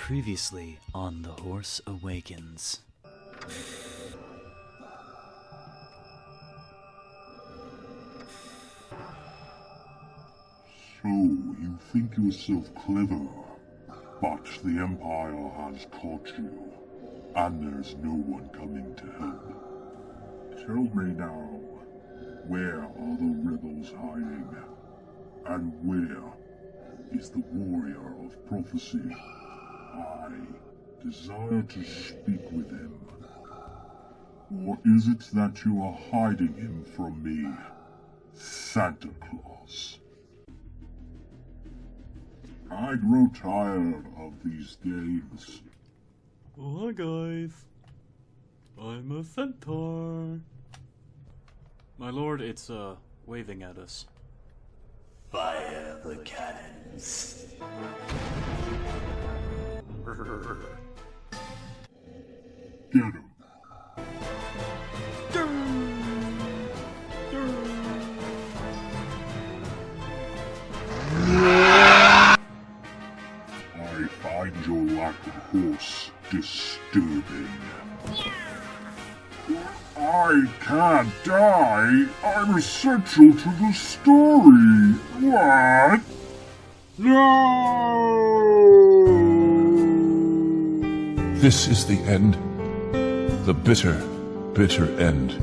Previously on The Horse Awakens. So, you think yourself clever, but the Empire has caught you, and there's no one coming to help. Tell me now, where are the rebels hiding? And where is the warrior of prophecy? I desire to speak with him. Or is it that you are hiding him from me, Santa Claus? I grow tired of these games. Oh, hi guys. I'm a centaur. My lord, it's, waving at us. Fire the cannons. Get him. I find your lack of horse disturbing. I can't die. I'm essential to the story. What? No! This is the end. The bitter, bitter end.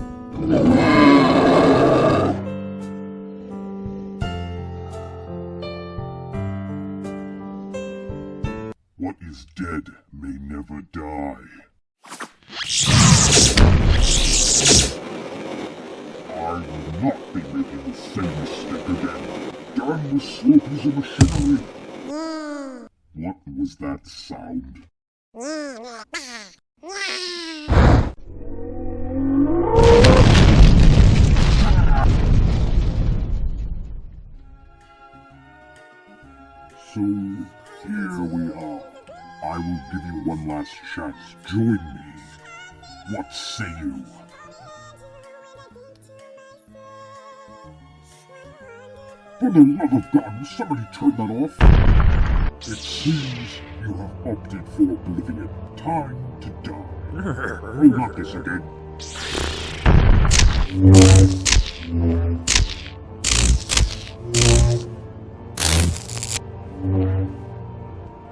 What is dead may never die. I will not be making the same mistake again. Damn the slow piece of machinery. What was that sound? So, here we are. I will give you one last chance. Join me. What say you? For the love of God, will somebody turn that off? It seems you have opted for oblivion. Time to die. Oh, not this again.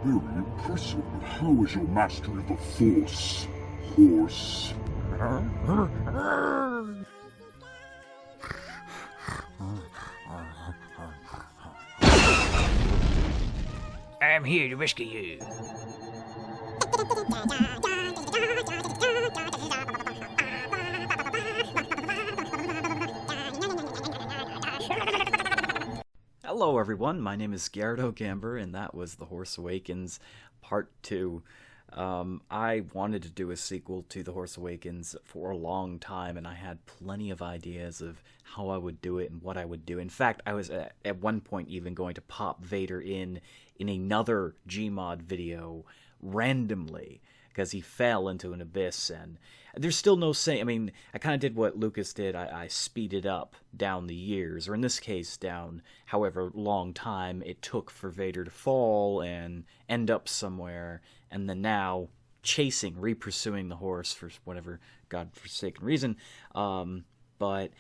Very impressive, but how is your mastery of the Force, horse? I'm here to rescue you. Hello everyone, my name is Gyardo Gamber, and that was The Horse Awakens Part 2. I wanted to do a sequel to The Horse Awakens for a long time, and I had plenty of ideas of how I would do it and what I would do. In fact, I was at one point even going to pop Vader in another Gmod video randomly, because he fell into an abyss, and there's still no saying. I mean, I kind of did what Lucas did. I speeded up down the years, or in this case, down however long time it took for Vader to fall and end up somewhere, and then now chasing, re-pursuing the horse for whatever godforsaken reason. But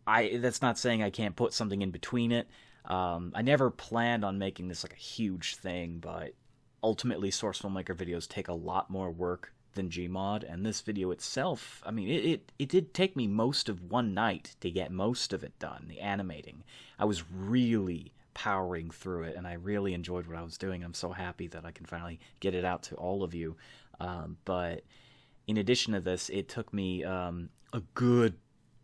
that's not saying I can't put something in between it. I never planned on making this like a huge thing, but ultimately Source Filmmaker videos take a lot more work than Gmod, and this video itself, I mean, it did take me most of one night to get most of it done, the animating. I was really powering through it, and I really enjoyed what I was doing. I'm so happy that I can finally get it out to all of you. But in addition to this, it took me a good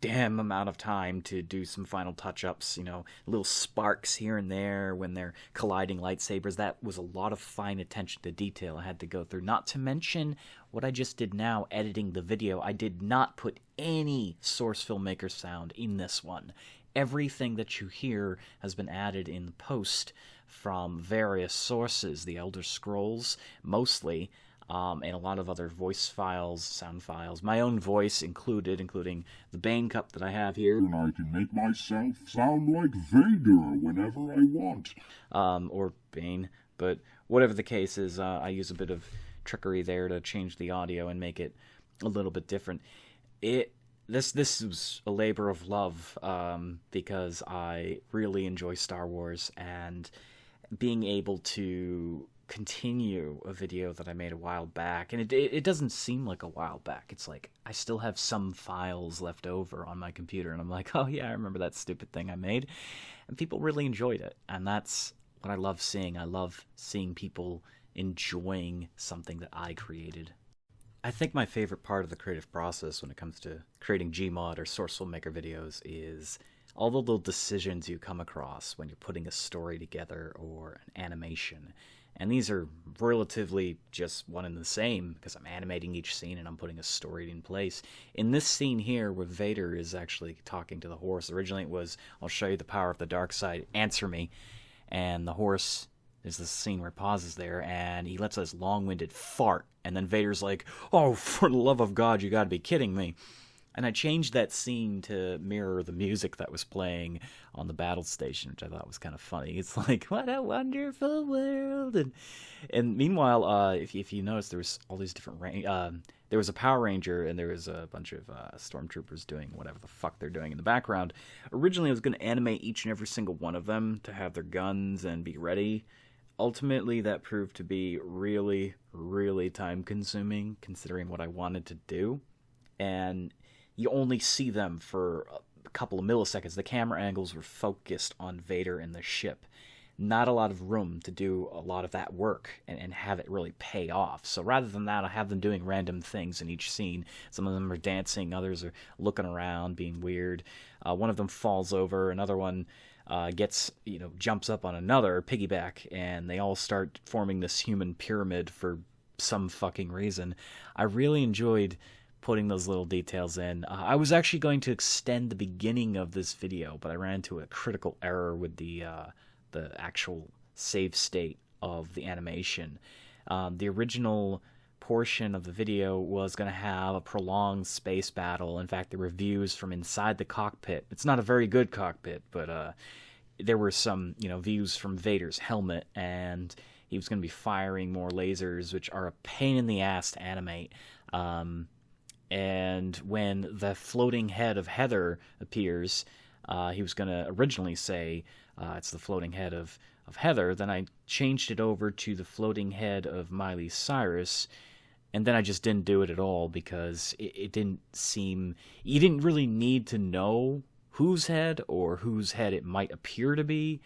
damn amount of time to do some final touch-ups, you know, little sparks here and there when they're colliding lightsabers. That was a lot of fine attention to detail I had to go through. Not to mention what I just did now, editing the video. I did not put any Source Filmmaker sound in this one. Everything that you hear has been added in the post from various sources, the Elder Scrolls mostly, and a lot of other voice files, sound files, my own voice included, including the Bane cup that I have here. And I can make myself sound like Vader whenever I want. Or Bane, but whatever the case is, I use a bit of trickery there to change the audio and make it a little bit different. This was a labor of love, because I really enjoy Star Wars, and being able to continue a video that I made a while back, and it doesn't seem like a while back. It's like I still have some files left over on my computer, and I'm like, oh yeah, I remember that stupid thing I made, and people really enjoyed it, and that's what I love seeing. I love seeing people enjoying something that I created. I think my favorite part of the creative process when it comes to creating Gmod or source filmmaker videos is all the little decisions you come across when you're putting a story together or an animation. And these are relatively just one and the same, because I'm animating each scene and I'm putting a story in place. In this scene here, where Vader is actually talking to the horse, originally it was, I'll show you the power of the dark side, answer me. And the horse, there's this scene where it pauses there, and he lets this long-winded fart, and then Vader's like, oh, for the love of God, you gotta be kidding me. And I changed that scene to mirror the music that was playing on the battle station, which I thought was kind of funny. It's like, what a wonderful world. And meanwhile, if you notice, there was all these different there was a Power Ranger, and there was a bunch of stormtroopers doing whatever the fuck they're doing in the background. Originally, I was going to animate each and every single one of them to have their guns and be ready. Ultimately, that proved to be really, really time-consuming, considering what I wanted to do. And you only see them for a couple of milliseconds. The camera angles were focused on Vader and the ship. Not a lot of room to do a lot of that work and have it really pay off. So rather than that, I have them doing random things in each scene. Some of them are dancing, others are looking around, being weird. One of them falls over, another one jumps up on another, piggyback, and they all start forming this human pyramid for some fucking reason. I really enjoyed putting those little details in. I was actually going to extend the beginning of this video, but I ran into a critical error with the actual save state of the animation. The original portion of the video was going to have a prolonged space battle. In fact, there were views from inside the cockpit. It's not a very good cockpit, but there were some views from Vader's helmet, and he was going to be firing more lasers, which are a pain in the ass to animate. And when the floating head of Heather appears, he was going to originally say it's the floating head of Heather. Then I changed it over to the floating head of Miley Cyrus, and then I just didn't do it at all because it didn't seem... You didn't really need to know whose head or whose head it might appear to be.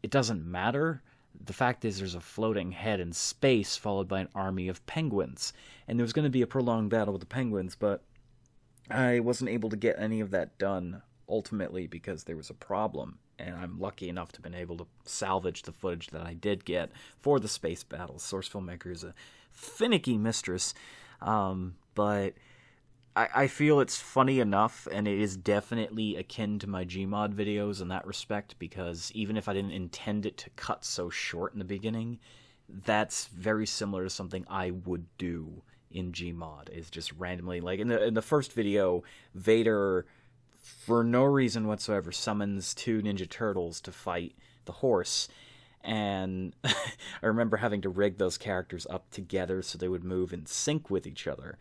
It doesn't matter. The fact is there's a floating head in space followed by an army of penguins. And there was going to be a prolonged battle with the penguins, but I wasn't able to get any of that done ultimately because there was a problem. And I'm lucky enough to have been able to salvage the footage that I did get for the space battle. Source Filmmaker is a finicky mistress, but I feel it's funny enough, and it is definitely akin to my Gmod videos in that respect, because even if I didn't intend it to cut so short in the beginning, that's very similar to something I would do in Gmod, is just randomly, like in the first video, Vader, for no reason whatsoever, summons two Ninja Turtles to fight the horse, and I remember having to rig those characters up together so they would move in sync with each other.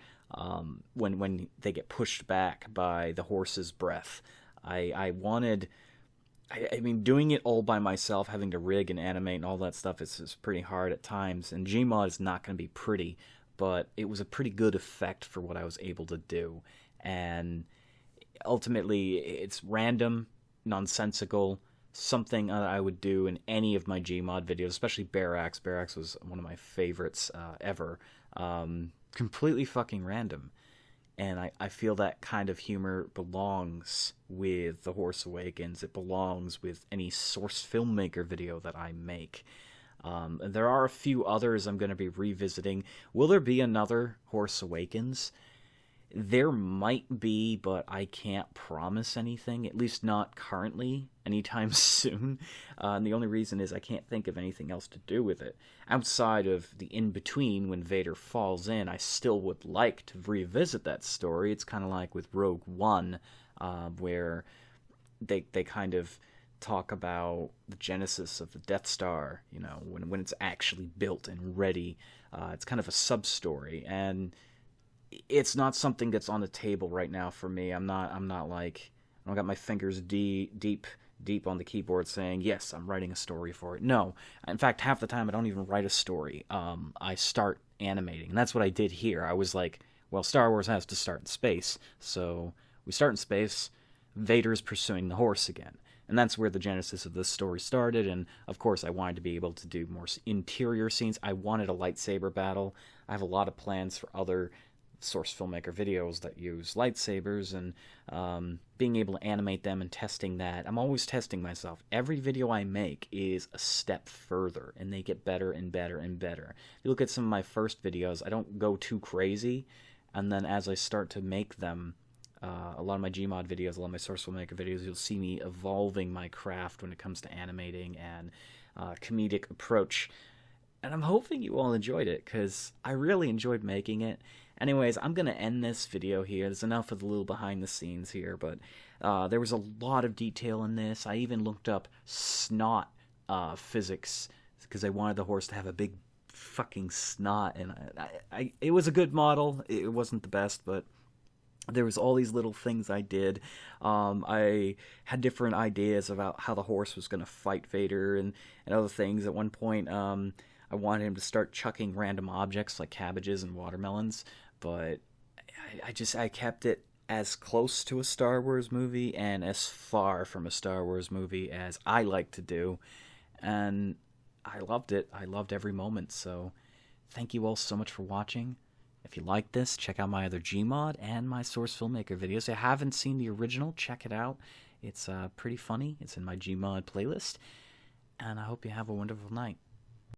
When they get pushed back by the horse's breath. I mean, doing it all by myself, having to rig and animate and all that stuff is pretty hard at times, and Gmod is not going to be pretty, but it was a pretty good effect for what I was able to do, and ultimately it's random, nonsensical, something I would do in any of my Gmod videos, especially Barracks. Barracks was one of my favorites ever. Completely fucking random. And I feel that kind of humor belongs with The Horse Awakens. It belongs with any source filmmaker video that I make. There are a few others I'm going to be revisiting. Will there be another Horse Awakens? There might be, but I can't promise anything, at least not currently, anytime soon. And the only reason is I can't think of anything else to do with it. Outside of the in-between, when Vader falls in, I still would like to revisit that story. It's kind of like with Rogue One, where they kind of talk about the genesis of the Death Star, you know, when it's actually built and ready. It's kind of a sub-story, and it's not something that's on the table right now for me. I'm not like, I don't got my fingers deep on the keyboard saying, yes, I'm writing a story for it. No. In fact, half the time I don't even write a story. I start animating, and that's what I did here. I was like, well, Star Wars has to start in space, so we start in space, Vader's pursuing the horse again. And that's where the genesis of this story started, and of course I wanted to be able to do more interior scenes. I wanted a lightsaber battle. I have a lot of plans for other source filmmaker videos that use lightsabers, and being able to animate them and testing that. I'm always testing myself. Every video I make is a step further, and they get better and better and better. If you look at some of my first videos, I don't go too crazy, and then as I start to make them, a lot of my Gmod videos, a lot of my source filmmaker videos, you'll see me evolving my craft when it comes to animating and comedic approach. And I'm hoping you all enjoyed it, because I really enjoyed making it. Anyways, I'm going to end this video here. There's enough of the little behind the scenes here, but there was a lot of detail in this. I even looked up snot physics, because I wanted the horse to have a big fucking snot, and it was a good model. It wasn't the best, but there was all these little things I did. I had different ideas about how the horse was going to fight Vader and other things. At one point, I wanted him to start chucking random objects like cabbages and watermelons, but I kept it as close to a Star Wars movie and as far from a Star Wars movie as I like to do, and I loved it. I loved every moment, so thank you all so much for watching. If you like this, check out my other Gmod and my Source Filmmaker videos. If you haven't seen the original, check it out. It's pretty funny. It's in my Gmod playlist. And I hope you have a wonderful night.